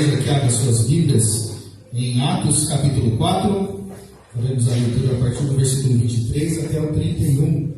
igreja que abra suas Bíblias em Atos capítulo 4, faremos a leitura a partir do versículo 23 até o 31.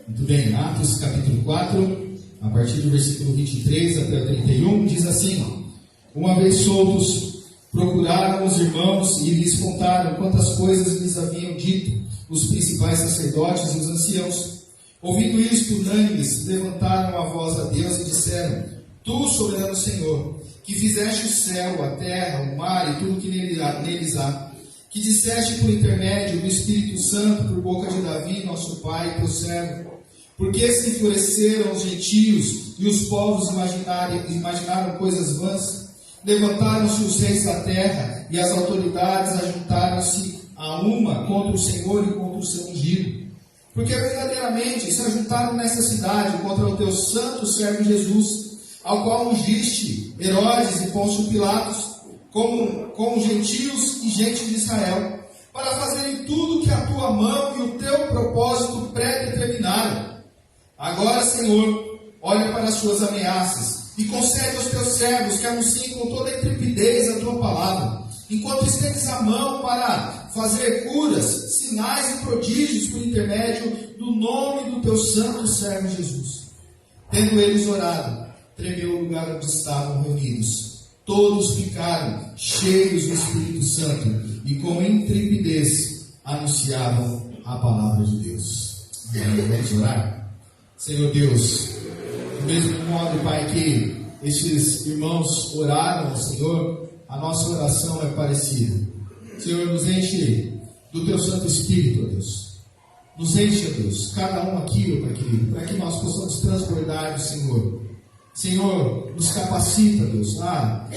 Muito bem, Atos capítulo 4, a partir do versículo 23 até o 31, diz assim: Uma vez soltos, procuraram os irmãos e lhes contaram quantas coisas lhes haviam dito os principais sacerdotes e os anciãos. Ouvindo isto, unânimes, levantaram a voz a Deus e disseram: Tu, soberano Senhor, que fizeste o céu, a terra, o mar e tudo que neles há, que disseste por intermédio do Espírito Santo por boca de Davi, nosso pai, teu servo, porque se enfureceram os gentios e os povos imaginaram coisas vãs, levantaram-se os reis da terra e as autoridades ajuntaram-se a uma contra o Senhor e contra o seu ungido. Porque verdadeiramente se ajuntaram nesta cidade contra o teu santo servo Jesus, ao qual ungiste Herodes e Pôncio Pilatos, com gentios e gente de Israel, para fazerem tudo que a tua mão e o teu propósito pré-determinaram. Agora, Senhor, olha para as suas ameaças e concede aos teus servos que anunciem com toda a intrepidez a tua palavra, enquanto estendes a mão para fazer curas, sinais e prodígios por intermédio do nome do teu santo servo Jesus. Tendo eles orado, tremeu o lugar onde estavam reunidos. Todos ficaram cheios do Espírito Santo e com intrepidez anunciavam a palavra de Deus. Amém. Vamos orar? Senhor Deus, do mesmo modo, Pai, que estes irmãos oraram, Senhor, a nossa oração é parecida. Senhor, nos enche do Teu Santo Espírito, ó Deus. Nos enche, ó Deus, cada um aqui, ó Pai querido, para que nós possamos transbordar do Senhor. Senhor, nos capacita, Deus, a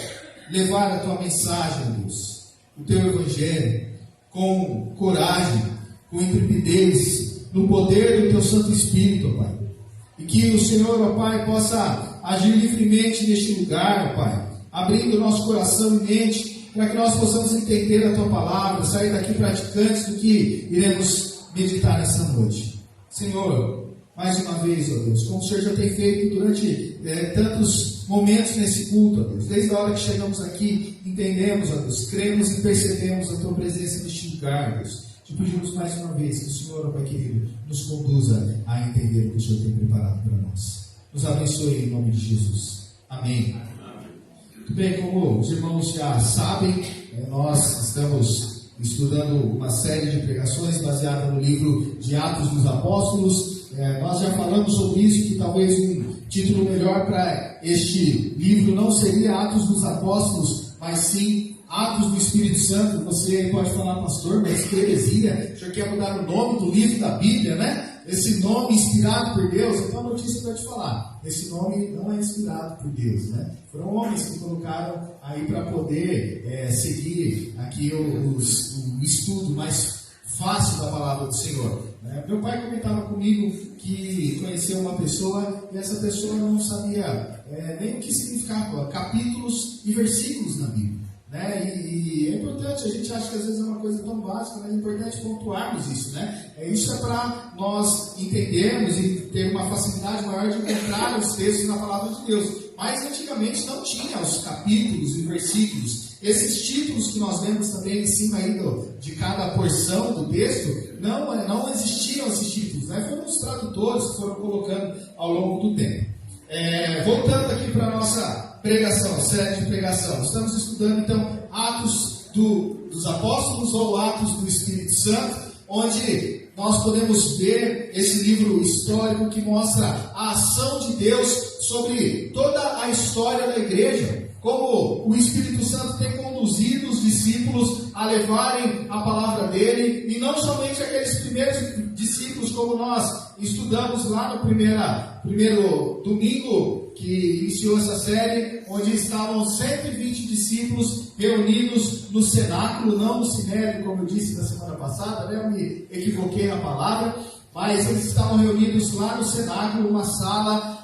levar a Tua mensagem, Deus, o Teu Evangelho, com coragem, com intrepidez, no poder do Teu Santo Espírito, ó Pai. E que o Senhor, ó Pai, possa agir livremente neste lugar, ó Pai, abrindo o nosso coração e mente, para que nós possamos entender a Tua palavra, sair daqui praticantes do que iremos meditar nessa noite. Senhor, mais uma vez, ó Deus, como o Senhor já tem feito durante tantos momentos nesse culto, ó Deus, desde a hora que chegamos aqui, entendemos, ó Deus, cremos e percebemos a Tua presença neste lugar, ó Deus. Te pedimos mais uma vez que o Senhor, ó Pai querido, nos conduza a entender o que o Senhor tem preparado para nós. Nos abençoe em nome de Jesus. Amém. Muito bem, como os irmãos já sabem, nós estamos estudando uma série de pregações baseada no livro de Atos dos Apóstolos. Nós já falamos sobre isso, que talvez um título melhor para este livro não seria Atos dos Apóstolos, mas sim Atos do Espírito Santo. Você pode falar, pastor, mas que heresia, o senhor quer mudar o nome do livro da Bíblia, né? Esse nome inspirado por Deus. Então, a notícia para te falar, esse nome não é inspirado por Deus, né? Foram homens que colocaram aí para poder seguir aqui o estudo mais fácil da palavra do Senhor. Meu pai comentava comigo que conheceu uma pessoa e essa pessoa não sabia nem o que significava capítulos e versículos na Bíblia. E é importante, a gente acha que às vezes é uma coisa tão básica, mas é importante pontuarmos isso, né? Isso é para nós entendermos e ter uma facilidade maior de encontrar os textos na palavra de Deus. Mas antigamente não tinha os capítulos e versículos. Esses títulos que nós vemos também em cima aí de cada porção do texto, não existiam esses títulos, né? Foram os tradutores que foram colocando ao longo do tempo. Voltando aqui para a nossa pregação, série de pregação. Estamos estudando então Atos dos Apóstolos ou Atos do Espírito Santo, onde nós podemos ver esse livro histórico que mostra a ação de Deus sobre toda a história da igreja. como o Espírito Santo tem conduzido os discípulos a levarem a palavra dele, e não somente aqueles primeiros discípulos, como nós estudamos lá no primeiro domingo que iniciou essa série, onde estavam 120 discípulos reunidos no cenáculo, não no sinédrio, como eu disse na semana passada, né? Eu me equivoquei na palavra, mas eles estavam reunidos lá no cenáculo, uma sala,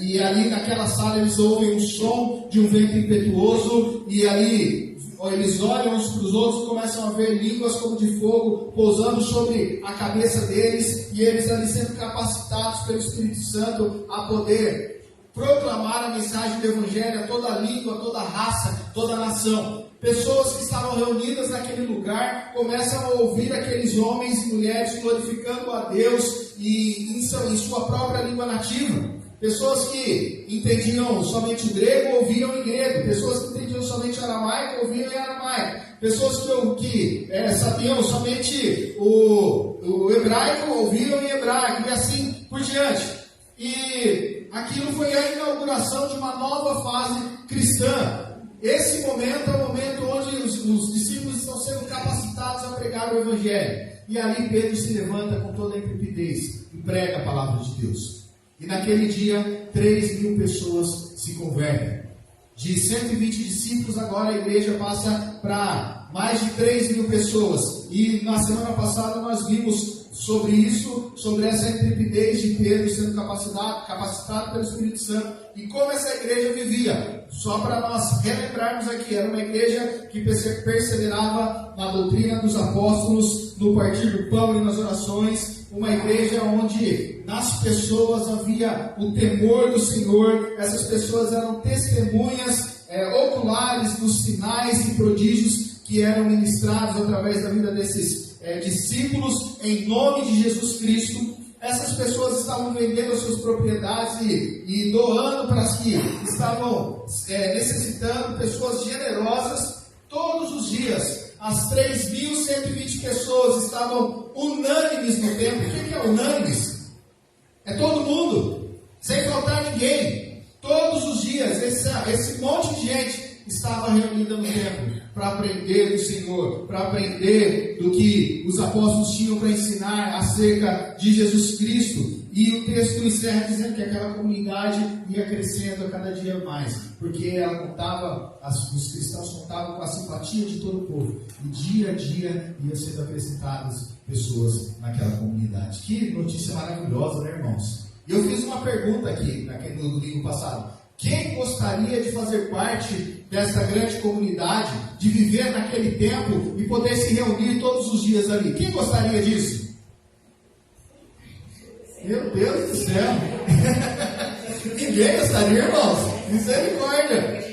e ali naquela sala eles ouvem o som de um vento impetuoso, e ali eles olham uns para os outros e começam a ver línguas como de fogo pousando sobre a cabeça deles, e eles ali sendo capacitados pelo Espírito Santo a poder proclamar a mensagem do Evangelho a toda língua, toda raça, toda nação. Pessoas que estavam reunidas naquele lugar começam a ouvir aqueles homens e mulheres glorificando a Deus em sua própria língua nativa. Pessoas que entendiam somente o grego ouviam em grego. Pessoas que entendiam somente o aramaico ouviam em aramaico. Pessoas que sabiam somente o hebraico ouviam em hebraico, e assim por diante. E aquilo foi a inauguração de uma nova fase cristã. Esse momento é o momento onde os discípulos estão sendo capacitados a pregar o Evangelho. E ali Pedro se levanta com toda a intrepidez e prega a palavra de Deus. E naquele dia, 3.000 pessoas se convertem. De 120 discípulos, agora a igreja passa para mais de 3.000 pessoas. E na semana passada nós vimos sobre isso, sobre essa intrepidez de Pedro sendo capacitado pelo Espírito Santo, e como essa igreja vivia. Só para nós relembrarmos aqui, era uma igreja que perseverava na doutrina dos apóstolos, no partir do pão e nas orações, uma igreja onde nas pessoas havia o temor do Senhor. Essas pessoas eram testemunhas oculares dos sinais e prodígios que eram ministrados através da vida desses discípulos, em nome de Jesus Cristo. Essas pessoas estavam vendendo as suas propriedades e doando para as que estavam necessitando, pessoas generosas. Todos os dias, as 3.120 pessoas estavam unânimes no templo. O que é unânimes? É todo mundo, sem faltar ninguém. Todos os dias, esse monte de gente estava reunida no templo para aprender do Senhor, para aprender do que os apóstolos tinham para ensinar acerca de Jesus Cristo. E o texto encerra dizendo que aquela comunidade ia crescendo a cada dia mais, porque ela contava, os cristãos contavam com a simpatia de todo o povo, e dia a dia iam sendo acrescentadas pessoas naquela comunidade. Que notícia maravilhosa, né, irmãos? E eu fiz uma pergunta aqui no domingo passado: quem gostaria de fazer parte dessa grande comunidade, de viver naquele tempo e poder se reunir todos os dias ali? Quem gostaria disso? Meu Deus do céu! Ninguém gostaria, irmãos? Misericórdia!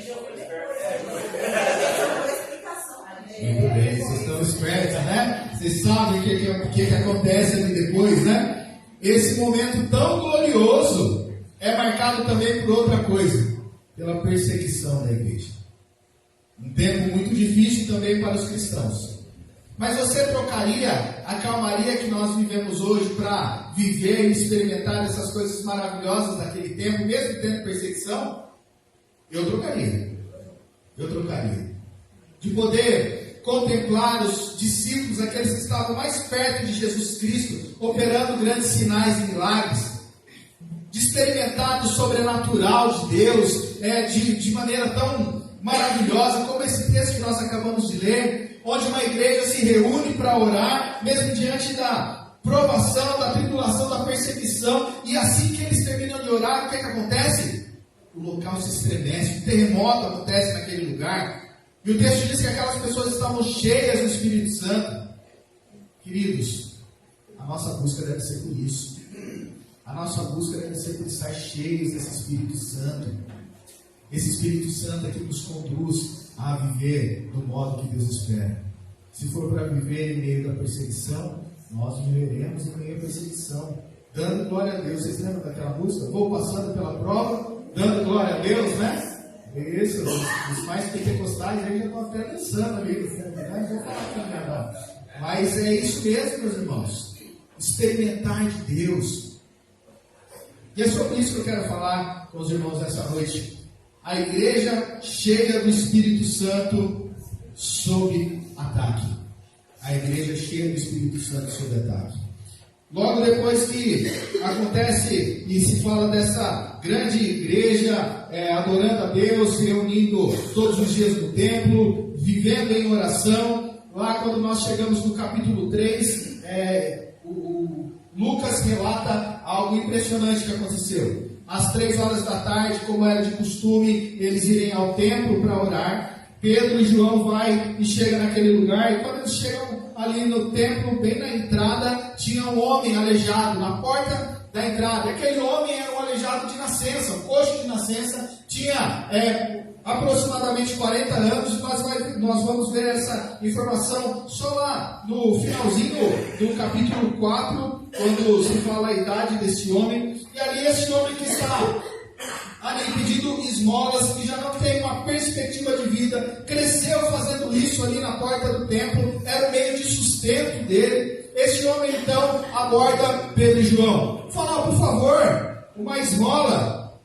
Muito bem, vocês estão espertos, né? Vocês sabem o que acontece ali depois, né? Esse momento tão glorioso é marcado também por outra coisa: pela perseguição da igreja. Um tempo muito difícil também para os cristãos. Mas você trocaria a calmaria que nós vivemos hoje para viver e experimentar essas coisas maravilhosas daquele tempo, mesmo tendo perseguição? Eu trocaria. De poder contemplar os discípulos, aqueles que estavam mais perto de Jesus Cristo, operando grandes sinais e milagres, de experimentar do sobrenatural de Deus, de maneira tão maravilhosa como esse texto que nós acabamos de ler, onde uma igreja se reúne para orar, mesmo diante da provação, da tribulação, da perseguição, e assim que eles terminam de orar, o que acontece? O local se estremece, um terremoto acontece naquele lugar, e o texto diz que aquelas pessoas estavam cheias do Espírito Santo. Queridos, a nossa busca deve ser por isso. A nossa busca deve ser por estar cheios desse Espírito Santo. Esse Espírito Santo é que nos conduz a viver do modo que Deus espera. Se for para viver em meio da perseguição, nós viveremos em meio à perseguição, dando glória a Deus. Vocês lembram daquela música? Vou passando pela prova, dando glória a Deus, né? Isso, os mais pentecostais aí já estão até dançando ali, né? Vou falar aqui, né? Mas é isso mesmo, meus irmãos. Experimentar de Deus. E é sobre isso que eu quero falar com os irmãos nessa noite. a igreja cheia do Espírito Santo sob ataque. A igreja cheia do Espírito Santo sob ataque. Logo depois que acontece e se fala dessa grande igreja adorando a Deus, reunindo todos os dias no templo, vivendo em oração, lá quando nós chegamos no capítulo 3, o Lucas relata algo impressionante que aconteceu. Às 3 horas da tarde, como era de costume, eles irem ao templo para orar. Pedro e João vai e chega naquele lugar, e quando eles chegam ali no templo, bem na entrada, tinha um homem aleijado na porta da entrada. Aquele homem era um aleijado de nascença, um coxo de nascença, tinha aproximadamente 40 anos. Nós vamos ver essa informação só lá no finalzinho do capítulo 4, quando se fala a idade desse homem. E ali esse homem que está ali pedindo esmolas, que já não tem uma perspectiva de vida, cresceu fazendo isso ali na porta do templo, era o meio de sustento dele. Esse homem então aborda Pedro e João, fala: por favor, uma esmola.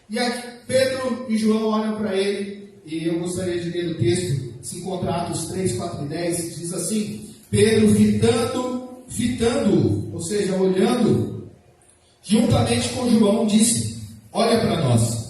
E aqui Pedro e João olham para ele, e eu gostaria de ler o texto, se encontrar Atos 3, 4 e 10, diz assim: Pedro fitando, ou seja, olhando, juntamente com João, disse: olha para nós.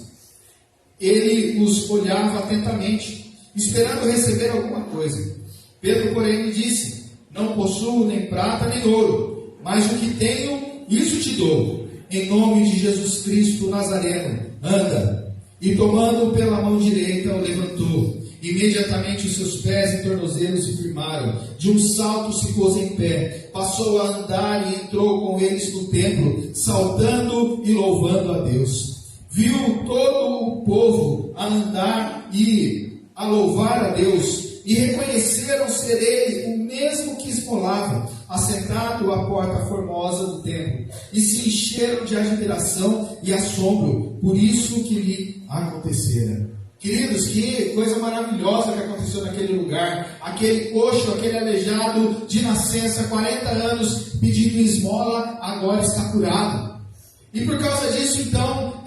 Ele os olhava atentamente, esperando receber alguma coisa. Pedro, porém, lhe disse: não possuo nem prata nem ouro, mas o que tenho, isso te dou. Em nome de Jesus Cristo Nazareno, anda. E tomando-o pela mão direita, o levantou. Imediatamente os seus pés e tornozelos se firmaram. De um salto se pôs em pé. Passou a andar e entrou com eles no templo, saltando e louvando a Deus. Viu todo o povo a andar e a louvar a Deus. E reconheceram ser ele o mesmo que esmolava, assentado à porta formosa do templo. E se encheram de admiração e assombro por isso que lhe acontecera. Queridos, que coisa maravilhosa que aconteceu naquele lugar. Aquele coxo, aquele aleijado de nascença, 40 anos pedindo esmola, agora está curado. E por causa disso, então,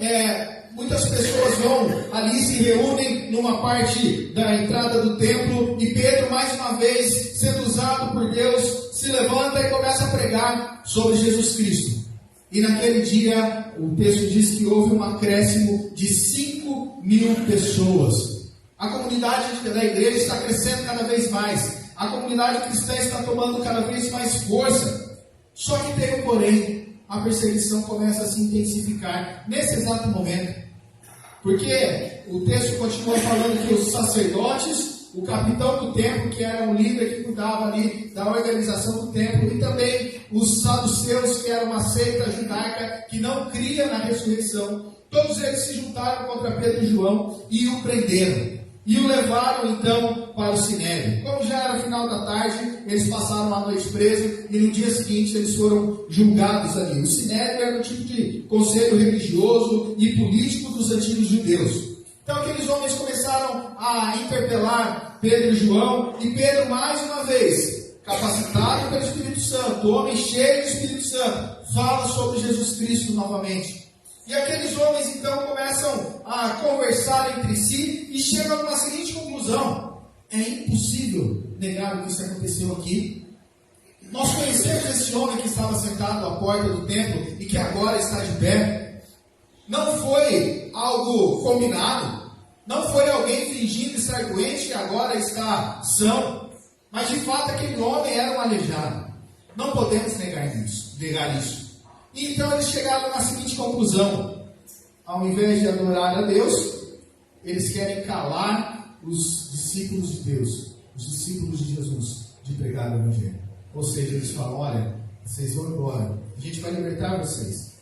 muitas pessoas vão ali, se reúnem numa parte da entrada do templo, e Pedro, mais uma vez, sendo usado por Deus, se levanta e começa a pregar sobre Jesus Cristo. E naquele dia, o texto diz que houve um acréscimo de 5.000 pessoas. A comunidade da igreja está crescendo cada vez mais. A comunidade cristã está tomando cada vez mais força. Só que tem um porém. A perseguição começa a se intensificar nesse exato momento. Porque o texto continua falando que os sacerdotes, o capitão do templo, que era um líder que cuidava ali da organização do templo, e também os saduceus, que era uma seita judaica que não cria na ressurreição, todos eles se juntaram contra Pedro e João e o prenderam. E o levaram então para o Sinédrio. Como já era final da tarde, eles passaram a noite presos e no dia seguinte eles foram julgados ali. O Sinédrio era um tipo de conselho religioso e político dos antigos judeus. Então aqueles homens começaram a interpelar Pedro e João, e Pedro, mais uma vez, capacitado pelo Espírito Santo, homem cheio do Espírito Santo, fala sobre Jesus Cristo novamente. E aqueles homens então começam a conversar entre si e chegam a uma seguinte conclusão: é impossível negar o que isso aconteceu aqui. Nós conhecemos esse homem que estava sentado à porta do templo e que agora está de pé. Não foi algo combinado, não foi alguém fingindo estar doente e agora está são, mas de fato aquele homem era um aleijado. Não podemos negar isso. E então eles chegaram na seguinte conclusão: ao invés de adorar a Deus, eles querem calar os discípulos de Deus, os discípulos de Jesus, de pregar o Evangelho. Ou seja, eles falam: olha, vocês vão embora, a gente vai libertar vocês,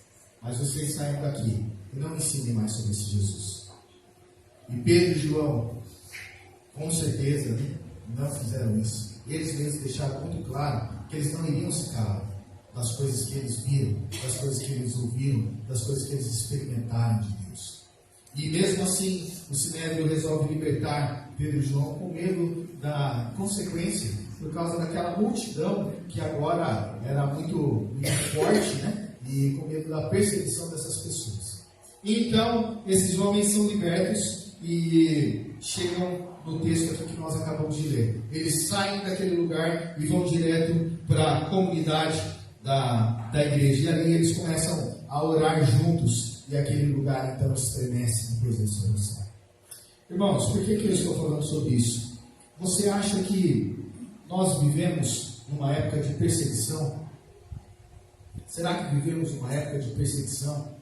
mas vocês saiam daqui e não ensinem mais sobre esse Jesus. E Pedro e João, com certeza, não fizeram isso. Eles mesmos deixaram muito claro que eles não iriam se calar das coisas que eles viram, das coisas que eles ouviram, das coisas que eles experimentaram de Deus. E mesmo assim, o Sinédrio resolve libertar Pedro e João com medo da consequência, por causa daquela multidão que agora era muito forte, né? E com medo da perseguição dessas pessoas. E então, esses homens são libertos e chegam no texto aqui que nós acabamos de ler. Eles saem daquele lugar e vão direto para a comunidade da igreja. E ali eles começam a orar juntos e aquele lugar então estremece depois dessa oração. Irmãos, por que eu estou falando sobre isso? Você acha que nós vivemos numa época de perseguição? Será que vivemos numa época de perseguição?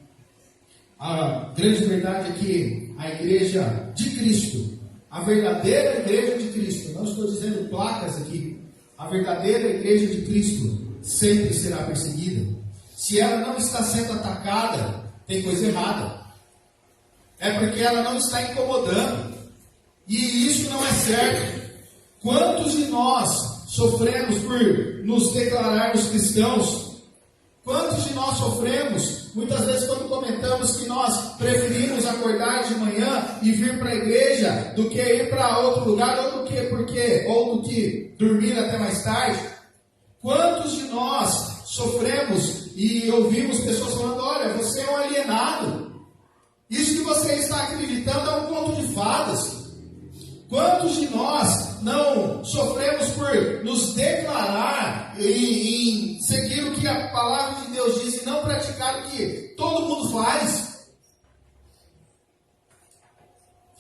A grande verdade é que a igreja de Cristo, a verdadeira igreja de Cristo, não estou dizendo placas aqui, a verdadeira igreja de Cristo sempre será perseguida. Se ela não está sendo atacada, tem coisa errada. É porque ela não está incomodando. E isso não é certo. Quantos de nós sofremos por nos declararmos cristãos? Quantos de nós sofremos, muitas vezes, quando comentamos que nós preferimos acordar de manhã e vir para a igreja do que ir para outro lugar, ou do que dormir até mais tarde? Quantos de nós sofremos e ouvimos pessoas falando: olha, você é um alienado, isso que você está acreditando é um conto de fadas. Quantos de nós não sofremos por nos declarar em seguir o que a palavra de Deus diz e não praticar o que todo mundo faz?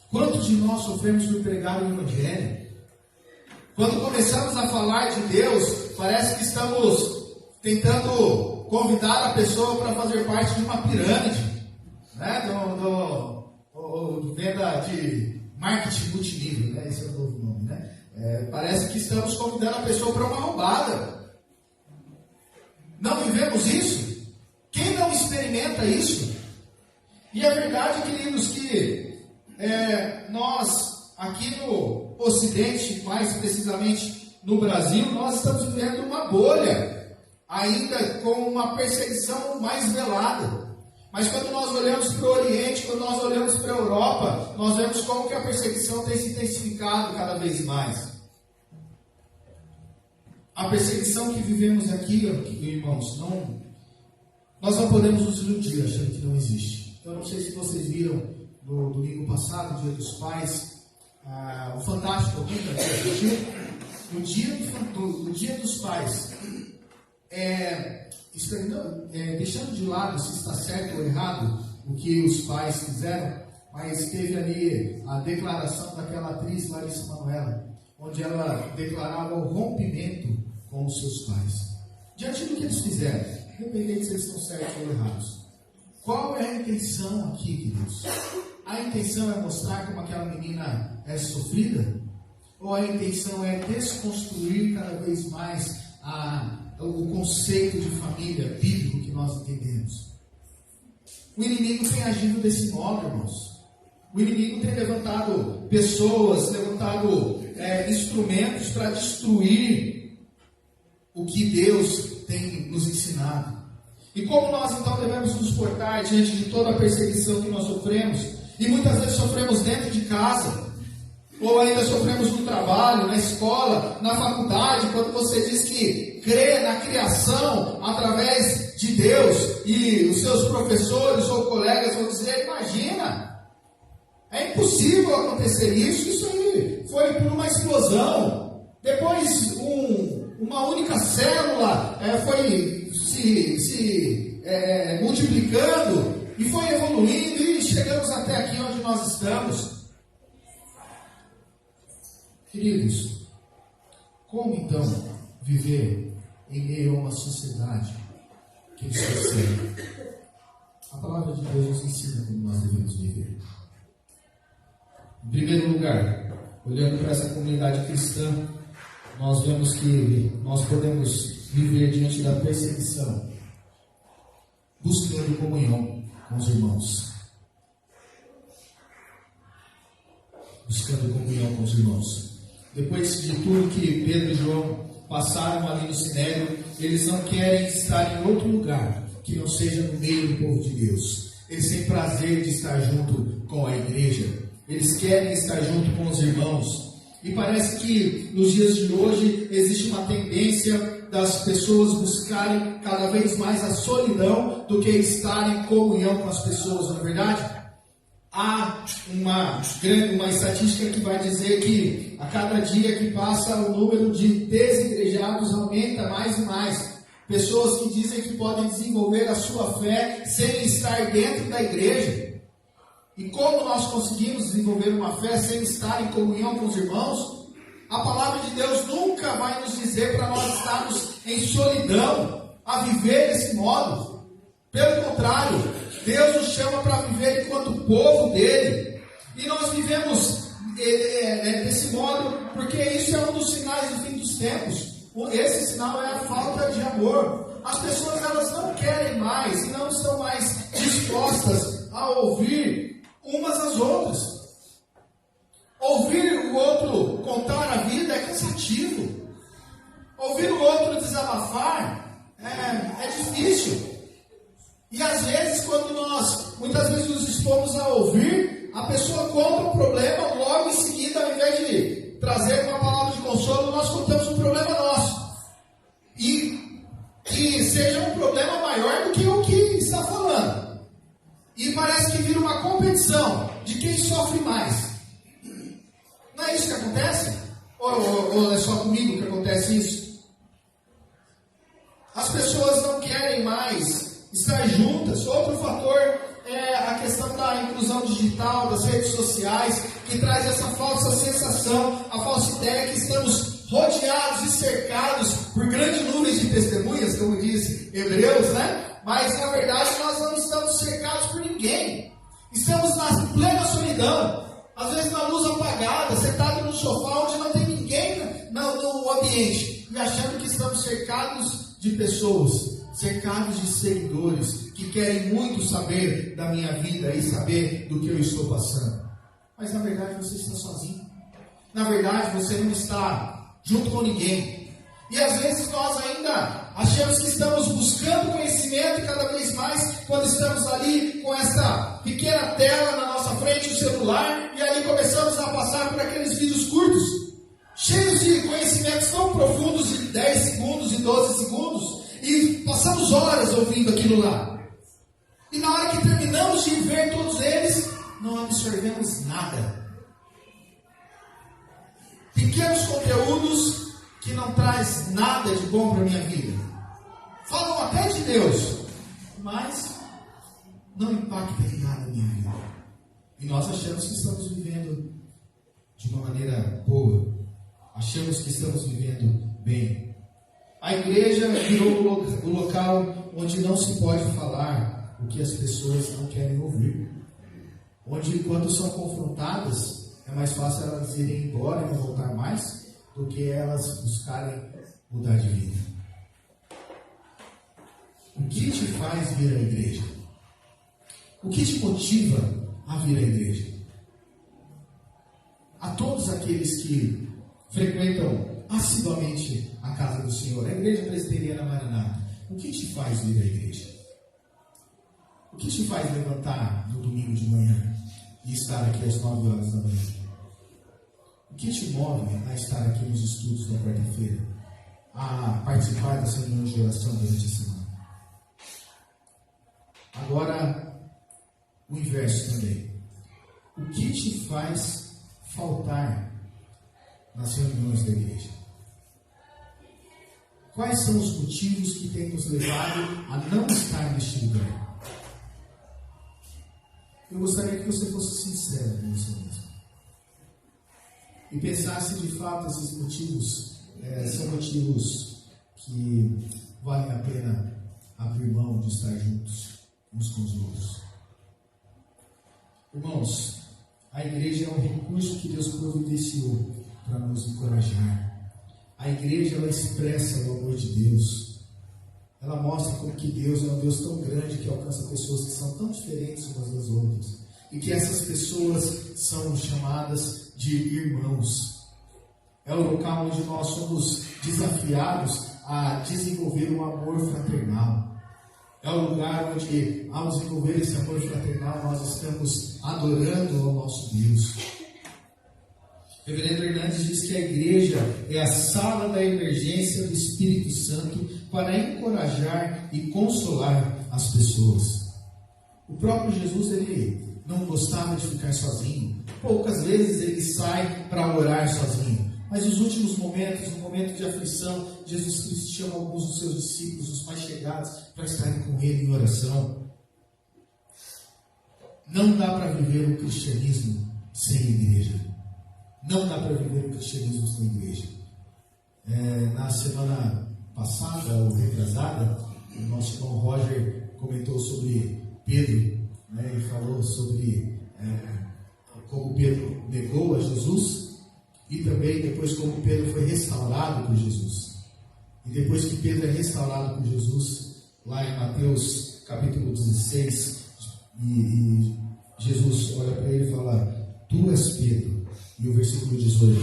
Quantos de nós sofremos por pregar o Evangelho? Quando começamos a falar de Deus, parece que estamos tentando convidar a pessoa para fazer parte de uma pirâmide, né? Venda de marketing multinível, né? Esse é o novo nome, né? Parece que estamos convidando a pessoa para uma roubada. Não vivemos isso? Quem não experimenta isso? E a verdade, queridos, que nós, aqui no Ocidente, mais precisamente no Brasil, nós estamos vivendo uma bolha, ainda com uma perseguição mais velada. Mas quando nós olhamos para o Oriente, quando nós olhamos para a Europa, nós vemos como que a perseguição tem se intensificado cada vez mais. A perseguição que vivemos aqui, irmãos, nós não podemos nos iludir achando que não existe. Eu não sei se vocês viram no domingo passado, Dia dos Pais, o Fantástico, alguém que assistiu? No Dia dos Pais, deixando de lado se está certo ou errado o que os pais fizeram, mas teve ali a declaração daquela atriz Larissa Manoela, onde ela declarava o rompimento com os seus pais. Diante do que eles fizeram, independente se eles estão certos ou errados, qual é a intenção aqui, queridos? A intenção é mostrar como aquela menina é sofrida? Ou a intenção é desconstruir cada vez mais o conceito de família bíblico que nós entendemos? O inimigo tem agido desse modo, irmãos. O inimigo tem levantado pessoas, levantado instrumentos para destruir o que Deus tem nos ensinado. E como nós então devemos nos portar diante de toda a perseguição que nós sofremos? E muitas vezes sofremos dentro de casa, ou ainda sofremos no trabalho, na escola, na faculdade, quando você diz que crê na criação através de Deus, e os seus professores ou colegas vão dizer: imagina, é impossível acontecer isso aí foi por uma explosão, depois uma única célula foi se multiplicando, e foi evoluindo, e chegamos até aqui onde nós estamos. Queridos, como então viver em meio a uma sociedade que nos persegue? A palavra de Deus nos ensina como nós devemos viver. Em primeiro lugar, olhando para essa comunidade cristã, nós vemos que nós podemos viver diante da perseguição, buscando comunhão com os irmãos. Buscando comunhão com os irmãos. Depois de tudo que Pedro e João passaram ali no Sinédrio, eles não querem estar em outro lugar que não seja no meio do povo de Deus. Eles têm prazer de estar junto com a igreja. Eles querem estar junto com os irmãos. E parece que nos dias de hoje existe uma tendência das pessoas buscarem cada vez mais a solidão do que estar em comunhão com as pessoas, não é verdade? Há uma estatística que vai dizer que a cada dia que passa o número de desigrejados aumenta mais e mais. Pessoas que dizem que podem desenvolver a sua fé sem estar dentro da igreja. E como nós conseguimos desenvolver uma fé sem estar em comunhão com os irmãos? A palavra de Deus nunca vai nos dizer para nós estarmos em solidão, a viver desse modo. Pelo contrário, Deus nos chama para viver enquanto povo dele. E nós vivemos desse modo porque isso é um dos sinais do fim dos tempos. Esse sinal é a falta de amor. As pessoas elas não querem mais e não estão mais dispostas a ouvir umas às outras. Ouvir o outro contar a vida é cansativo. Ouvir o outro desabafar é difícil. E às vezes, quando nós muitas vezes nos dispomos a ouvir, a pessoa conta um problema, logo em seguida, ao invés de trazer uma palavra de consolo, nós contamos um problema nosso. E que seja um problema maior do que o que está falando. E parece que vira uma competição de quem sofre mais. Não é isso que acontece? Ou é só comigo que acontece isso? As pessoas não querem mais estar juntas. Outro fator é a questão da inclusão digital, das redes sociais, que traz essa falsa sensação, a falsa ideia que estamos rodeados e cercados por grandes nuvens de testemunhas, como diz Hebreus, né? Mas na verdade nós não estamos cercados por ninguém. Estamos na plena solidão, às vezes na luz apagada, sentado no sofá onde não tem ninguém no ambiente, e achando que estamos cercados de pessoas, cercados de seguidores que querem muito saber da minha vida e saber do que eu estou passando. Mas na verdade você está sozinho. Na verdade você não está junto com ninguém. E às vezes nós ainda achamos que estamos buscando conhecimento e cada vez mais, quando estamos ali com essa pequena tela na nossa frente, o celular, e ali começamos a passar por aqueles vídeos curtos, cheios de conhecimentos tão profundos de 10 segundos e 12 segundos, e passamos horas ouvindo aquilo lá. E na hora que terminamos de ver todos eles, não absorvemos nada. Pequenos conteúdos que não traz nada de bom para a minha vida. Falam até de Deus, mas não impactam em nada a minha vida. E nós achamos que estamos vivendo de uma maneira boa. Achamos que estamos vivendo bem. A igreja virou o local onde não se pode falar o que as pessoas não querem ouvir. Onde, quando são confrontadas, é mais fácil elas irem embora e não voltar mais, do que elas buscarem mudar de vida. O que te faz vir à igreja? O que te motiva a vir à igreja? A todos aqueles que frequentam assiduamente a casa do Senhor, a Igreja Presbiteriana Maranata, o que te faz vir à igreja? O que te faz levantar no domingo de manhã e estar aqui às 9 horas da manhã? O que te move a estar aqui nos estudos da quarta-feira? A participar das reuniões de oração durante a semana? Agora, o inverso também. O que te faz faltar nas reuniões da igreja? Quais são os motivos que têm nos levado a não estar neste lugar? Eu gostaria que você fosse sincero com você mesmo. E pensasse de fato esses motivos são motivos que valem a pena abrir mão de estar juntos uns com os outros. Irmãos, a igreja é um recurso que Deus providenciou para nos encorajar. A igreja, ela expressa o amor de Deus. Ela mostra como que Deus é um Deus tão grande que alcança pessoas que são tão diferentes umas das outras. E que essas pessoas são chamadas de irmãos. É o local onde nós somos desafiados a desenvolver um amor fraternal. É o lugar onde, ao desenvolver esse amor fraternal, nós estamos adorando ao nosso Deus. O reverendo Hernandes diz que a igreja é a sala da emergência do Espírito Santo para encorajar e consolar as pessoas. O próprio Jesus, ele não gostava de ficar sozinho. Poucas vezes ele sai para orar sozinho. Mas nos últimos momentos, no momento de aflição, Jesus Cristo chama alguns dos seus discípulos, os mais chegados, para estarem com ele em oração. Não dá para viver o cristianismo sem igreja. Não dá para viver o cristianismo sem igreja. Na semana passada, ou retrasada, o nosso irmão Roger comentou sobre Pedro, né, e falou sobre como Pedro negou a Jesus, e também depois como Pedro foi restaurado por Jesus. E depois que Pedro é restaurado por Jesus, lá em Mateus capítulo 16, e Jesus olha para ele e fala: tu és Pedro. E o versículo 18: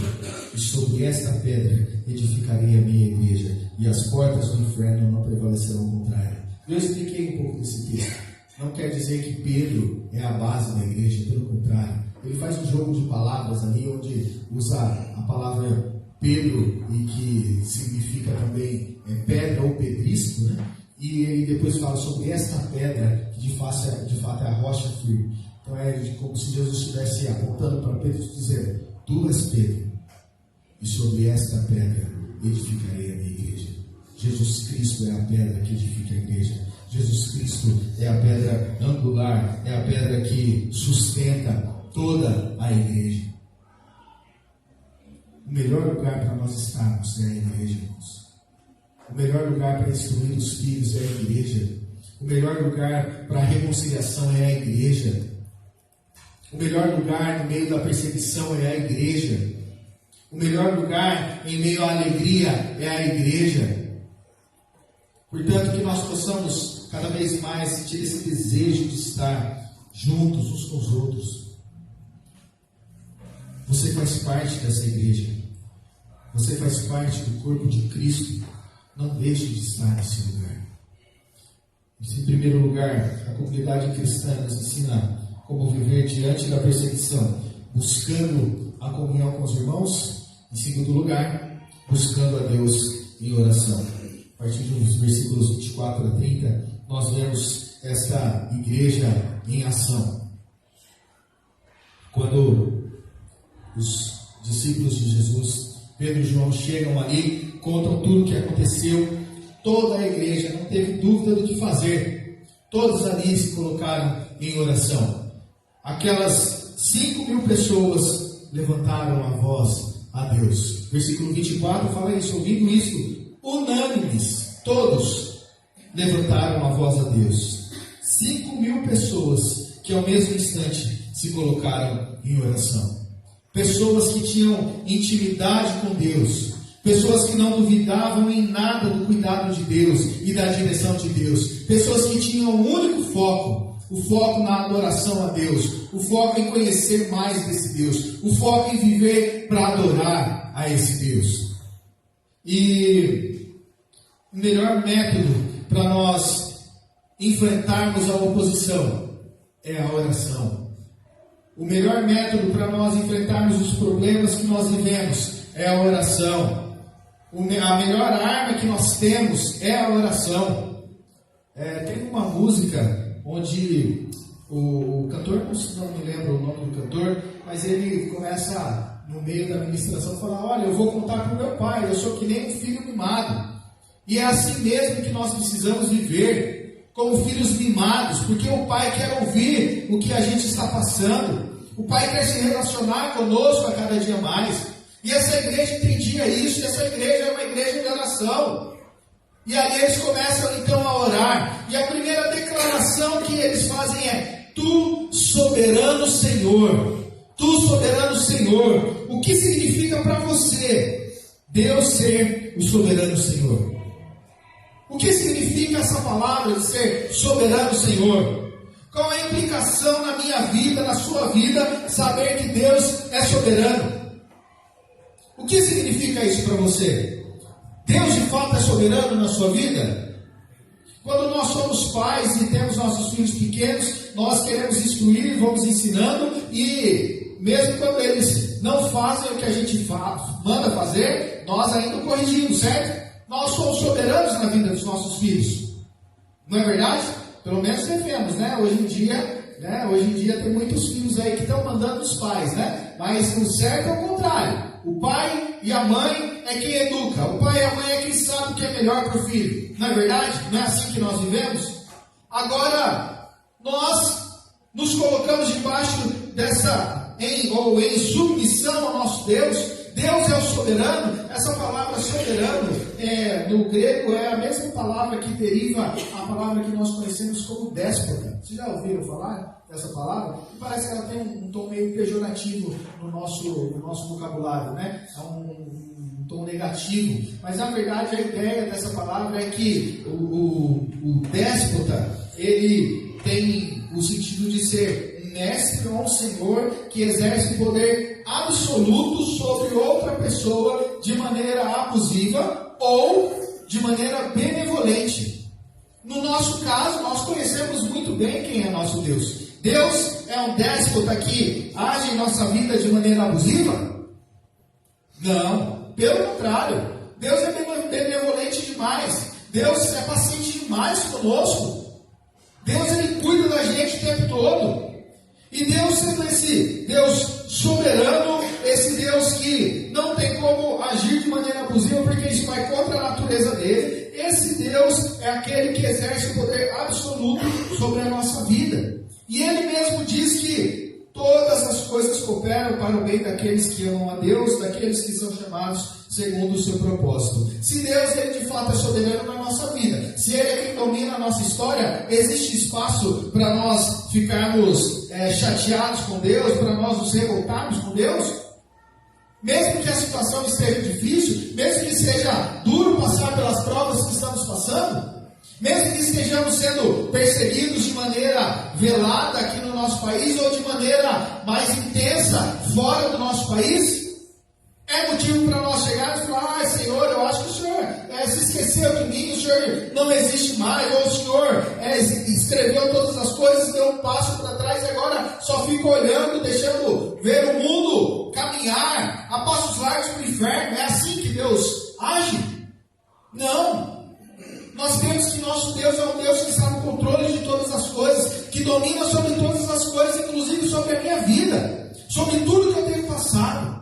e sobre esta pedra edificarei a minha igreja, e as portas do inferno não prevalecerão contra ela. Eu expliquei um pouco desse texto. Não quer dizer que Pedro é a base da igreja, pelo contrário. Ele faz um jogo de palavras ali, onde usa a palavra Pedro, e que significa também pedra ou pedrisco, né? E ele depois fala sobre esta pedra, que de fato é a rocha firme. Então é como se Jesus estivesse apontando para Pedro e dizendo: tu és Pedro, e sobre esta pedra edificarei a minha igreja. Jesus Cristo é a pedra que edifica a igreja. Jesus Cristo é a pedra angular, é a pedra que sustenta toda a igreja. O melhor lugar para nós estarmos é a igreja, irmãos. O melhor lugar para instruir os filhos é a igreja. O melhor lugar para a reconciliação é a igreja. O melhor lugar no meio da perseguição é a igreja. O melhor lugar em meio à alegria é a igreja. Portanto, que nós possamos cada vez mais sentir esse desejo de estar juntos uns com os outros. Você faz parte dessa igreja. Você faz parte do corpo de Cristo. Não deixe de estar nesse lugar. Em primeiro lugar, a comunidade cristã nos ensina como viver diante da perseguição, buscando a comunhão com os irmãos. Em segundo lugar, buscando a Deus em oração. A partir dos versículos 24 a 30, nós vemos esta igreja em ação. Quando os discípulos de Jesus, Pedro e João, chegam ali, contam tudo o que aconteceu, toda a igreja não teve dúvida do que fazer. Todos ali se colocaram em oração. Aquelas 5.000 pessoas levantaram a voz a Deus. Versículo 24 fala isso: ouvindo isso, unânimes, todos levantaram a voz a Deus. 5.000 pessoas que ao mesmo instante se colocaram em oração. Pessoas que tinham intimidade com Deus. Pessoas que não duvidavam em nada do cuidado de Deus e da direção de Deus. Pessoas que tinham um único foco. O foco na adoração a Deus. O foco em conhecer mais desse Deus. O foco em viver para adorar a esse Deus. E o melhor método para nós enfrentarmos a oposição é a oração. O melhor método para nós enfrentarmos os problemas que nós vivemos é a oração. A melhor arma que nós temos é a oração. Tem uma música onde o cantor, não me lembro o nome do cantor, mas ele começa no meio da ministração a falar: olha, eu vou contar para o meu pai, eu sou que nem um filho mimado. E é assim mesmo que nós precisamos viver, como filhos mimados, porque o pai quer ouvir o que a gente está passando. O pai quer se relacionar conosco a cada dia mais. E essa igreja entendia isso, e essa igreja é uma igreja de oração. E ali eles começam então a orar. E a primeira declaração que eles fazem é: tu, soberano Senhor. Tu, soberano Senhor. O que significa para você Deus ser o soberano Senhor? O que significa essa palavra de ser soberano Senhor? Qual é a implicação na minha vida, na sua vida, saber que Deus é soberano? O que significa isso para você? Deus de fato é soberano na sua vida? Quando nós somos pais e temos nossos filhos pequenos, nós queremos instruir, vamos ensinando, e mesmo quando eles não fazem o que a gente manda fazer, nós ainda o corrigimos, certo? Nós somos soberanos na vida dos nossos filhos. Não é verdade? Pelo menos devemos, né? Hoje em dia, né? Hoje em dia tem muitos filhos aí que estão mandando os pais, né? Mas o certo é o contrário. O pai e a mãe é quem educa. O pai e a mãe é quem sabe o que é melhor para o filho. Não é verdade? Não é assim que nós vivemos? Agora, nós nos colocamos debaixo em submissão ao nosso Deus. Deus é o soberano. Essa palavra soberano, no grego, é a mesma palavra que deriva a palavra que nós conhecemos como déspota. Vocês já ouviram falar dessa palavra? Parece que ela tem um tom meio pejorativo no nosso vocabulário, né? É um tom negativo. Mas, na verdade, a ideia dessa palavra é que o déspota, ele tem o sentido de ser um mestre ou um senhor que exerce poder absoluto sobre outra pessoa de maneira abusiva ou de maneira benevolente. No nosso caso, nós conhecemos muito bem quem é nosso Deus. Deus é um déspota que age em nossa vida de maneira abusiva? Não, pelo contrário. Deus é benevolente demais. Deus é paciente demais conosco. Deus, ele cuida da gente o tempo todo. E Deus, sendo esse Deus soberano, esse Deus que não tem como agir de maneira abusiva, porque isso vai contra a natureza dele, esse Deus é aquele que exerce o poder absoluto sobre a nossa vida. E ele mesmo diz que todas as coisas cooperam para o bem daqueles que amam a Deus, daqueles que são chamados segundo o seu propósito. Se Deus, ele de fato é soberano na nossa vida, se ele é quem domina a nossa história, existe espaço para nós ficarmos chateados com Deus, para nós nos revoltarmos com Deus? Mesmo que a situação esteja difícil, mesmo que seja duro passar pelas provas que estamos passando, mesmo que estejamos sendo perseguidos de maneira velada aqui no nosso país ou de maneira mais intensa fora do nosso país, é motivo para nós chegarmos e falar: Senhor, eu acho que o Senhor se esqueceu de mim, o Senhor não existe mais, ou o Senhor escreveu todas as coisas, deu um passo para trás e agora só fica olhando, deixando ver o mundo caminhar a passos largos para o inferno. É assim que Deus age? Não. Nós temos que nosso Deus é um Deus que está no controle de todas as coisas, que domina sobre todas as coisas, inclusive sobre a minha vida, sobre tudo que eu tenho passado.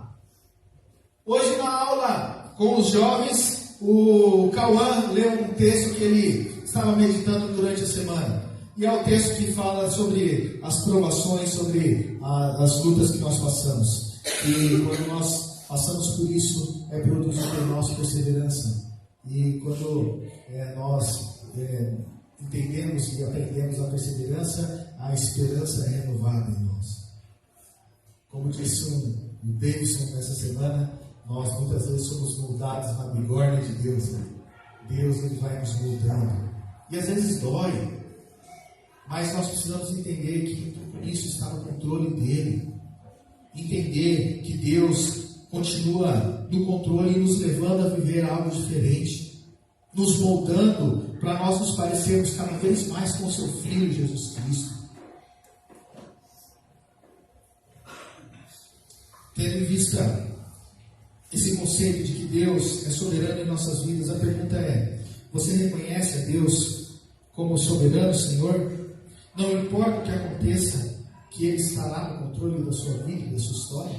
Hoje na aula com os jovens, o Cauã leu um texto que ele estava meditando durante a semana. E é o texto que fala sobre as provações, sobre as lutas que nós passamos. E quando nós passamos por isso, é produzido por nossa perseverança. E quando nós entendemos e aprendemos a perseverança, a esperança é renovada em nós. Como disse o Davidson nessa semana, nós muitas vezes somos moldados na bigorna de Deus. Né? Deus, ele vai nos moldando. E às vezes dói. Mas nós precisamos entender que tudo isso está no controle dele. Entender que Deus continua no controle e nos levando a viver algo diferente. Nos moldando para nós nos parecermos cada vez mais com o seu Filho Jesus Cristo. Tendo em vista esse conceito de que Deus é soberano em nossas vidas, a pergunta é: você reconhece a Deus como soberano, Senhor? Não importa o que aconteça, que Ele estará no controle da sua vida e da sua história?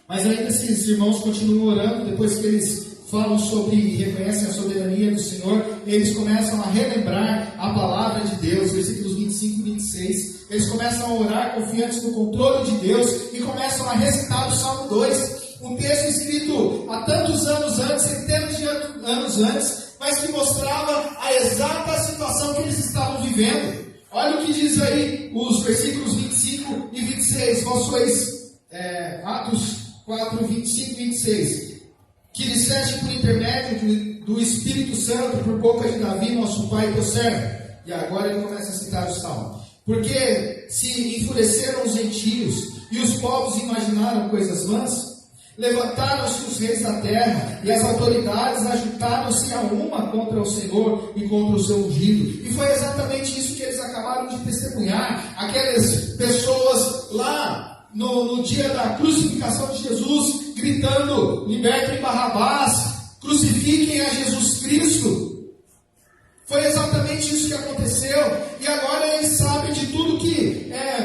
Mas ainda esses irmãos continuam orando, depois que eles falam sobre e reconhecem a soberania do Senhor, eles começam a relembrar a palavra de Deus, versículos 25 e 26. Eles começam a orar confiantes no controle de Deus e começam a recitar o Salmo 2, um texto escrito há tantos anos antes, centenas de anos antes, mas que mostrava a exata situação que eles estavam vivendo. Olha o que diz aí os versículos 25 e 26, qual sois Atos 4, 25 e 26. Que disseste por intermédio do Espírito Santo, por boca de Davi, nosso pai e teu servo. E agora ele começa a citar o Salmo. Porque se enfureceram os gentios e os povos imaginaram coisas vãs, levantaram-se os reis da terra e as autoridades ajuntaram-se a uma contra o Senhor e contra o seu ungido. E foi exatamente isso que eles acabaram de testemunhar. Aquelas pessoas lá no dia da crucificação de Jesus, gritando: libertem Barrabás, crucifiquem a Jesus Cristo. Foi exatamente isso que aconteceu. E agora eles sabem de tudo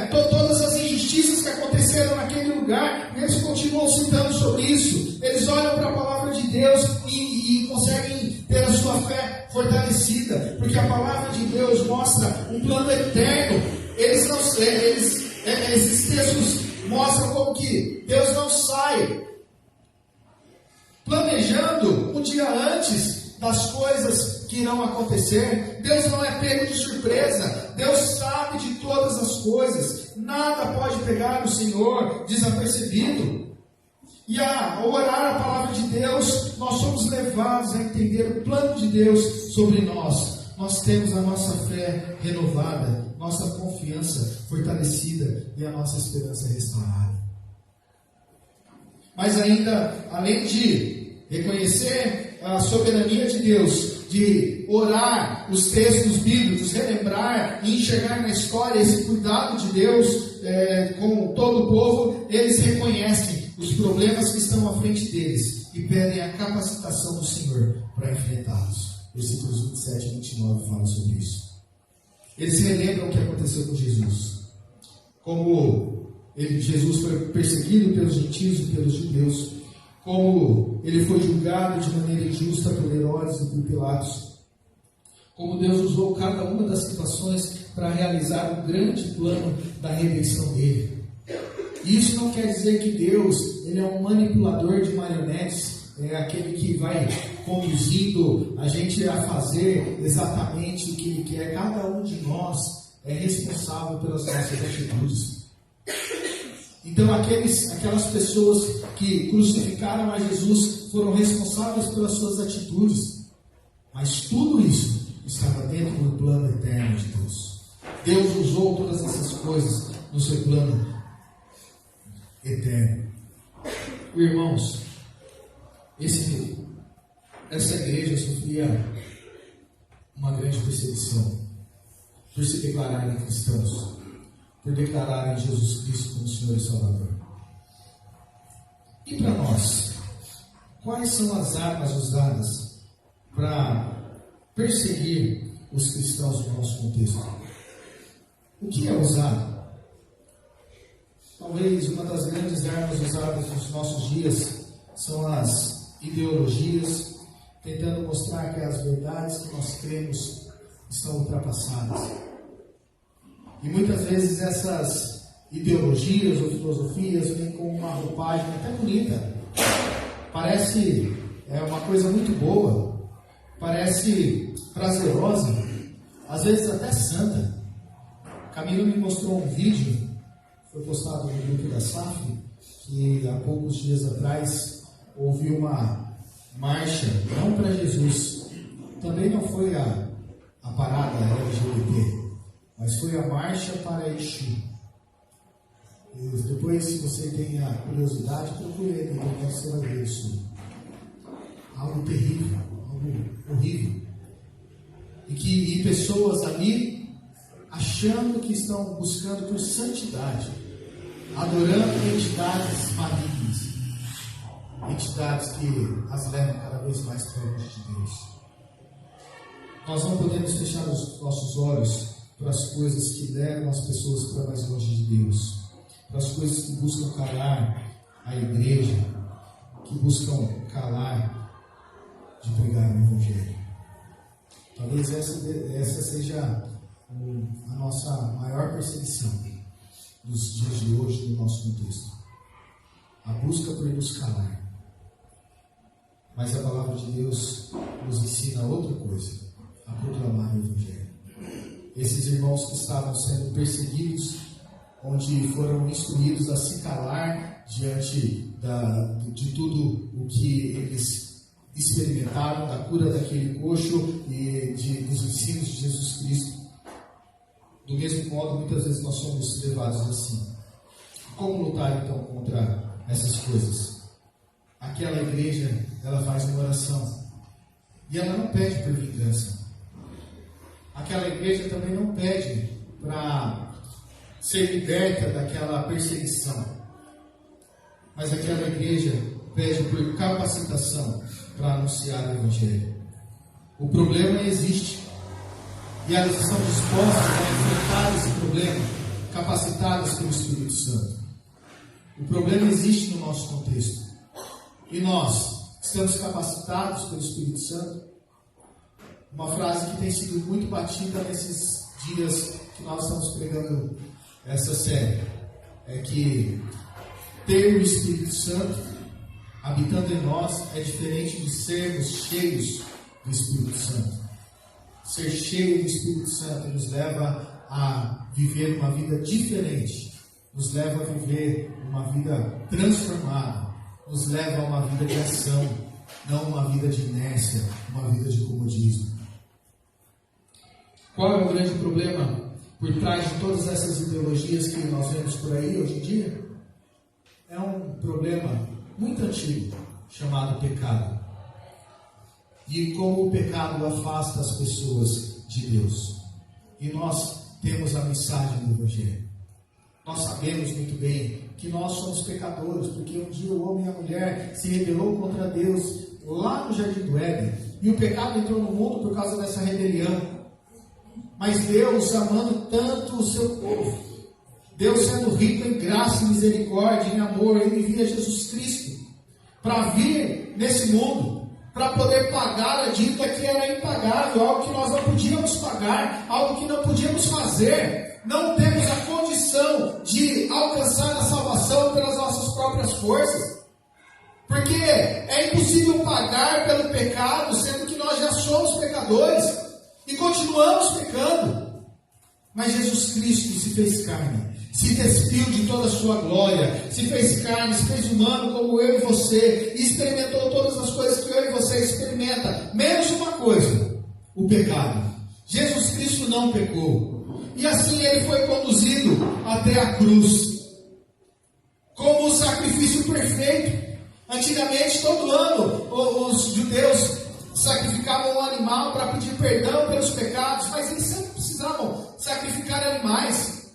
todas as injustiças que aconteceram naquele lugar. E eles continuam citando sobre isso. Eles olham para a palavra de Deus e conseguem ter a sua fé fortalecida. Porque a palavra de Deus mostra um plano eterno. Esses textos mostram como que Deus não sai planejando um dia antes das coisas que irão acontecer. Deus não é pego de surpresa. Deus sabe de todas as coisas. Nada pode pegar o Senhor desapercebido. E ao orar a palavra de Deus, nós somos levados a entender o plano de Deus sobre nós. Nós temos a nossa fé renovada, nossa confiança fortalecida e a nossa esperança restaurada. Mas ainda, além de reconhecer a soberania de Deus, de orar os textos bíblicos, relembrar e enxergar na história esse cuidado de Deus com todo o povo, eles reconhecem os problemas que estão à frente deles e pedem a capacitação do Senhor para enfrentá-los. Versículos 27 e 29 falam sobre isso. Eles relembram o que aconteceu com Jesus. Como Jesus foi perseguido pelos gentios e pelos judeus. Como ele foi julgado de maneira injusta por Herodes e por Pilatos. Como Deus usou cada uma das situações para realizar o grande plano da redenção dele. E isso não quer dizer que Deus ele é um manipulador de marionetes. É aquele que vai conduzindo a gente a fazer exatamente o que Ele quer. Cada um de nós é responsável pelas nossas atitudes. Então aquelas pessoas que crucificaram a Jesus foram responsáveis pelas suas atitudes. Mas tudo isso estava dentro do plano eterno de Deus. Deus usou todas essas coisas no seu plano eterno. Irmãos, essa igreja sofria uma grande perseguição por se declararem cristãos, por declararem Jesus Cristo como Senhor e Salvador. E para nós, quais são as armas usadas para perseguir os cristãos no nosso contexto? O que é usado? Talvez uma das grandes armas usadas nos nossos dias são as ideologias, tentando mostrar que as verdades que nós cremos estão ultrapassadas. E muitas vezes essas ideologias ou filosofias vêm com uma roupagem até bonita. Parece uma coisa muito boa, parece prazerosa, às vezes até santa. Camila me mostrou um vídeo, foi postado no grupo da SAF, que há poucos dias atrás houve uma marcha, não para Jesus, também não foi a parada LGBT, mas foi a marcha para Exu. E depois, se você tem a curiosidade, procure aí na internet, você vai ver isso. Algo terrível, algo horrível. E pessoas ali achando que estão buscando por santidade, adorando entidades malignas, entidades que as levam cada vez mais para longe de Deus. Nós não podemos fechar os nossos olhos para as coisas que levam as pessoas para mais longe de Deus, para as coisas que buscam calar a igreja, que buscam calar de pregar o Evangelho. Talvez essa seja a nossa maior perseguição dos dias de hoje no nosso contexto. A busca por nos calar. Mas a palavra de Deus nos ensina outra coisa, a proclamar o Evangelho. Esses irmãos que estavam sendo perseguidos, onde foram instruídos a se calar diante de tudo o que eles experimentaram, da cura daquele coxo e dos ensinos de Jesus Cristo. Do mesmo modo, muitas vezes nós somos levados assim. Como lutar então contra essas coisas? Aquela igreja, ela faz uma oração e ela não pede por vingança. Aquela igreja também não pede para ser liberta daquela perseguição, mas aquela igreja pede por capacitação para anunciar o Evangelho. O problema existe, E elas estão dispostas a enfrentar esse problema, capacitadas pelo Espírito Santo. O problema existe no nosso contexto. E nós estamos capacitados pelo Espírito Santo? Uma frase que tem sido muito batida nesses dias que nós estamos pregando essa série é que ter o Espírito Santo habitando em nós é diferente de sermos cheios do Espírito Santo. Ser cheio do Espírito Santo nos leva a viver uma vida diferente, nos leva a viver uma vida transformada, nos leva a uma vida de ação, não uma vida de inércia, uma vida de comodismo. Qual é o grande problema por trás de todas essas ideologias que nós vemos por aí hoje em dia? É um problema muito antigo, chamado pecado. E como o pecado afasta as pessoas de Deus. E nós temos a mensagem do Evangelho. Nós sabemos muito bem que nós somos pecadores, porque um dia o homem e a mulher se rebelou contra Deus lá no Jardim do Éden. E o pecado entrou no mundo por causa dessa rebelião. Mas Deus, amando tanto o seu povo, Deus sendo rico em graça e misericórdia, em amor, Ele envia Jesus Cristo para vir nesse mundo, para poder pagar a dívida que era impagável, algo que nós não podíamos pagar, algo que não podíamos fazer. Não temos a condição de alcançar a salvação pelas nossas próprias forças, porque é impossível pagar pelo pecado, sendo que nós já somos pecadores e continuamos pecando. Mas Jesus Cristo se fez carne, se despiu de toda a sua glória, se fez carne, se fez humano como eu e você, e experimentou todas as coisas que eu e você experimenta, menos uma coisa: o pecado. Jesus Cristo não pecou, e assim Ele foi conduzido até a cruz, como o sacrifício perfeito. Antigamente, todo ano, os judeus sacrificavam um animal para pedir perdão pelos pecados, mas eles sempre precisavam sacrificar animais.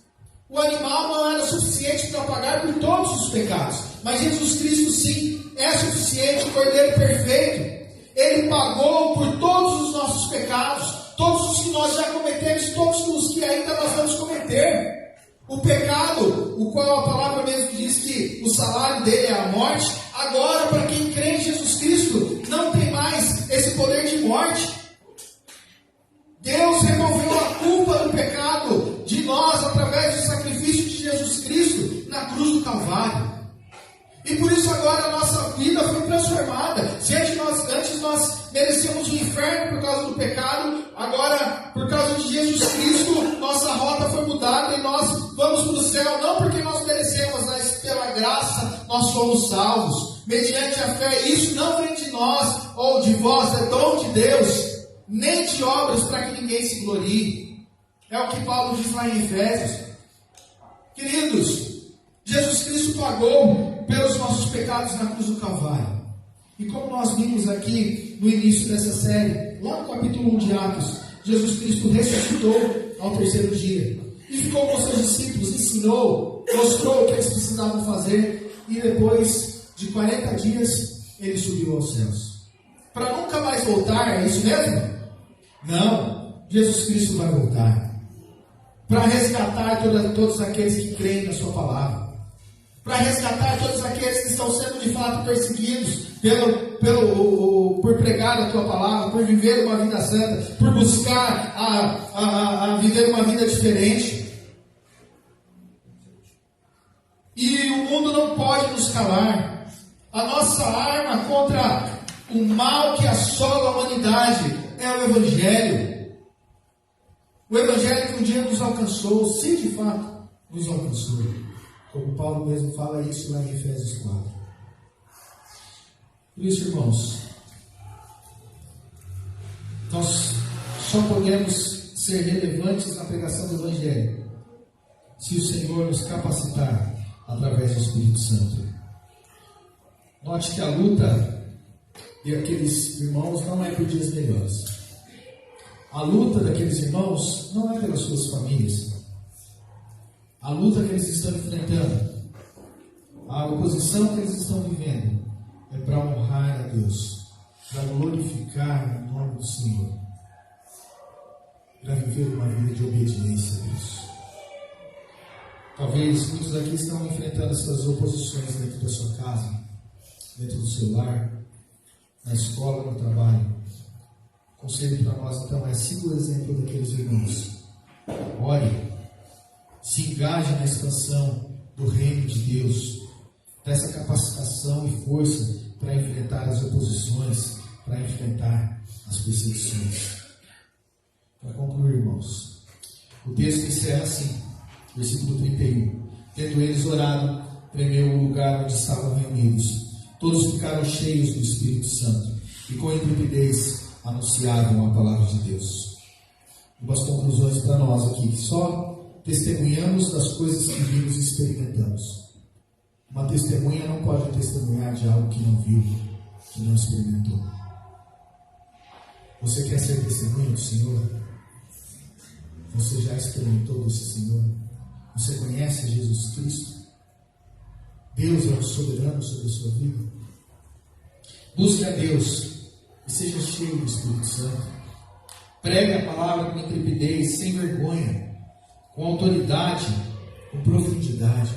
O animal não era suficiente para pagar por todos os pecados, mas Jesus Cristo sim é suficiente, o Cordeiro perfeito. Ele pagou por todos os nossos pecados, todos os que nós já cometemos, todos os que ainda nós vamos cometer. O pecado, o qual a palavra mesmo diz que o salário dele é a morte, agora para quem crê em Jesus Cristo, não tem mais esse poder de morte. Deus removeu a culpa do pecado de nós através do sacrifício de Jesus Cristo na cruz do Calvário. E por isso agora a nossa vida foi transformada. Se antes nós merecíamos o inferno por causa do pecado, agora por causa de Jesus Cristo, nossa rota foi mudada e nós vamos para o céu, não porque nós merecemos, mas pela graça nós somos salvos, mediante a fé. Isso não vem de nós ou de vós, é dom de Deus, nem de obras para que ninguém se glorie. É o que Paulo diz lá em Efésios. Queridos, Jesus Cristo pagou pelos nossos pecados na cruz do Calvário. E como nós vimos aqui no início dessa série, lá no capítulo 1 de Atos, Jesus Cristo ressuscitou ao terceiro dia e ficou com seus discípulos, ensinou, mostrou o que eles precisavam fazer, e depois de 40 dias ele subiu aos céus para nunca mais voltar. É isso mesmo? Não, Jesus Cristo vai voltar para resgatar todos aqueles que creem na sua palavra, para resgatar todos aqueles que estão sendo de fato perseguidos por pregar a tua palavra, por viver uma vida santa, por buscar a viver uma vida diferente. E o mundo não pode nos calar. A nossa arma contra o mal que assola a humanidade é o Evangelho. O Evangelho que um dia nos alcançou, se de fato nos alcançou. Como Paulo mesmo fala isso lá em Efésios 4. Por isso, irmãos, nós só podemos ser relevantes na pregação do Evangelho se o Senhor nos capacitar através do Espírito Santo. Note que a luta daqueles irmãos não é por dias melhores. A luta daqueles irmãos não é pelas suas famílias. A luta que eles estão enfrentando, a oposição que eles estão vivendo, é para honrar a Deus, para glorificar o nome do Senhor. para viver uma vida de obediência a Deus. Talvez muitos daqui estão enfrentando essas oposições dentro da sua casa, dentro do seu lar, na escola, no trabalho. O conselho para nós então é: siga o exemplo daqueles irmãos. Ore, se engaje na expansão do reino de Deus, dessa capacitação e força para enfrentar as oposições, para enfrentar as perseguições. Para concluir, irmãos, o texto encerra assim, versículo 31. Tendo eles orado, tremeu o lugar onde estavam reunidos. Todos ficaram cheios do Espírito Santo e com intrepidez anunciavam a palavra de Deus. Umas conclusões para nós aqui: só testemunhamos das coisas que vimos e experimentamos. Uma testemunha não pode testemunhar de algo que não viu, que não experimentou. Você quer ser testemunha do Senhor? Você já experimentou desse Senhor? Você conhece Jesus Cristo? Deus é o soberano sobre a sua vida? Busque a Deus e seja cheio do Espírito Santo. Pregue a palavra com intrepidez, sem vergonha, com autoridade, com profundidade.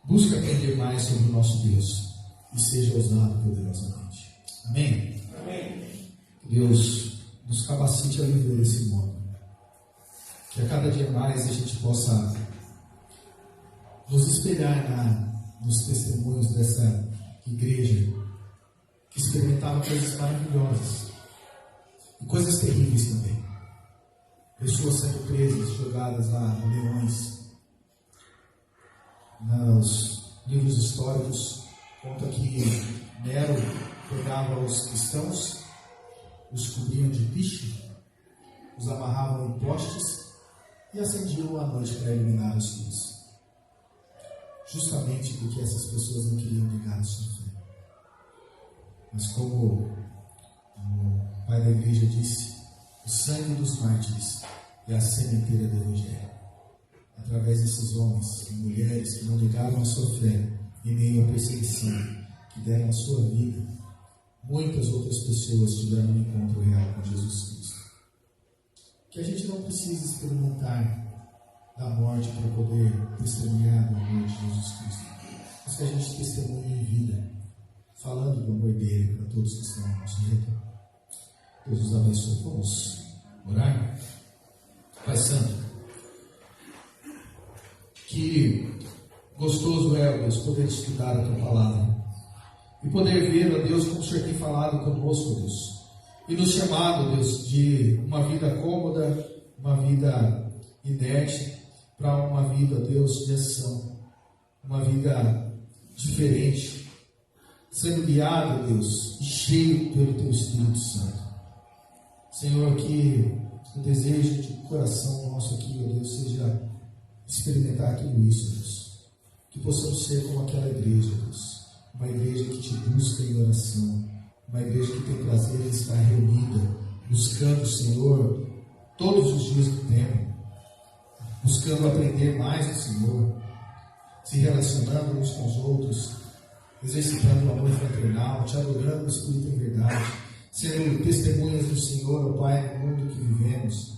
Busque aprender mais sobre o nosso Deus e seja usado poderosamente. Amém? Amém. Que Deus nos capacite a viver desse modo. Que a cada dia mais a gente possa nos espelhar nos testemunhos dessa igreja que experimentava coisas maravilhosas e coisas terríveis também. Pessoas sendo presas, jogadas lá a leões. Nos livros históricos conta que Nero pegava os cristãos, os cobriam de piche, os amarravam em postes e acendiam à noite para eliminar os filhos. Justamente porque essas pessoas não queriam negar a sua fé. Mas como o pai da igreja disse, o sangue dos mártires é a sementeira do Evangelho. Através desses homens e mulheres que não negaram a sua fé em meio à perseguição, que deram a sua vida, muitas outras pessoas tiveram um encontro real com Jesus Cristo. Que a gente não precisa experimentar da morte para poder testemunhar do amor de Jesus Cristo, mas que a gente testemunhe em vida, falando do amor dele para todos que estão ao nosso redor. Deus nos abençoe. Vamos orar? Pai Santo, que gostoso é, Deus, poder estudar a Tua Palavra e poder ver, ó Deus, como o Senhor tem falado conosco, Deus, e nos chamado, Deus, de uma vida cômoda, uma vida inerte, para uma vida, Deus, de ação, uma vida diferente, sendo guiado, Deus, e cheio pelo Teu Espírito Santo. Senhor, que o desejo de coração nosso aqui, ó Deus, seja experimentar tudo isso, Deus. Que possamos ser como aquela igreja, Deus. Uma igreja que Te busca em oração. Uma igreja que tem prazer em estar reunida, buscando o Senhor todos os dias do tempo. Buscando aprender mais do Senhor. Se relacionando uns com os outros. Exercitando o amor fraternal. Te adorando no Espírito em verdade. Sendo testemunhas do Senhor, ó Pai, no mundo que vivemos.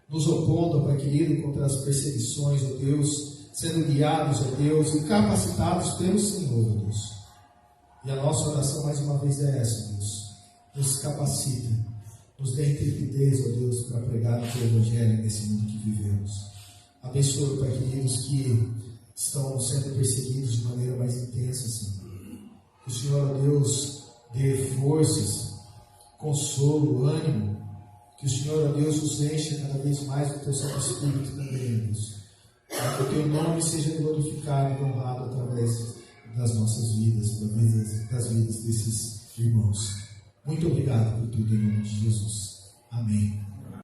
Nos opondo, Pai querido, contra as perseguições, ó Deus, sendo guiados, ó Deus, e capacitados pelo Senhor, ó Deus. E a nossa oração mais uma vez é essa, Deus. Nos capacita, nos dê intrepidez, ó Deus, para pregar o Teu Evangelho nesse mundo que vivemos. Abençoe, Pai queridos, que estão sendo perseguidos de maneira mais intensa, Senhor. Que o Senhor, ó Deus, dê forças, consolo, ânimo. Que o Senhor, ó Deus, nos encha cada vez mais do Teu Santo Espírito também, Deus. Para que o Teu nome seja glorificado e honrado através das nossas vidas, das vidas desses irmãos. Muito obrigado por tudo em nome de Jesus. Amém.